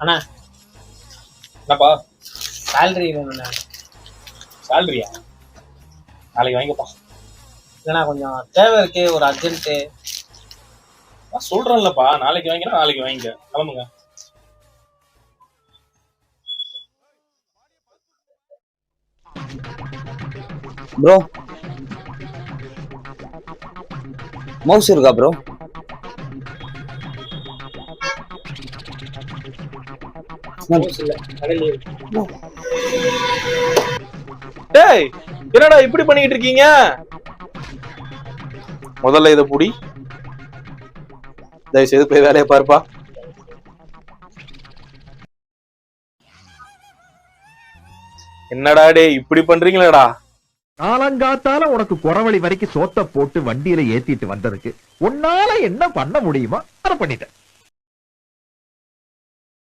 அண்ணா என்னப்பா சேலரி வேணுண்ணா. சேலரியா? நாளைக்கு வாங்கிப்பா. இல்லைண்ணா கொஞ்சம் தேவை இருக்கு, ஒரு அர்ஜென்ட்டு. நான் சொல்றேன்லப்பா, நாளைக்கு வாங்கினா நாளைக்கு வாங்கிக்க. கிளம்புங்க. ப்ரோ மவுஸ் இருக்கா ப்ரோ? டேய், என்னடா இப்படி பண்ணிட்டு இருக்கீங்க? முதல்ல இதை புடி. தயவு செய்து போய் வேலையை பாருப்பா. என்னடா டே இப்படி பண்றீங்களேடா? காலங்காத்தால உனக்கு குறவழி வரைக்கும் சோத்த போட்டு வண்டியில ஏத்திட்டு வந்ததுக்கு உன்னால என்ன பண்ண முடியுமா அதை பண்ணிட்டேன்.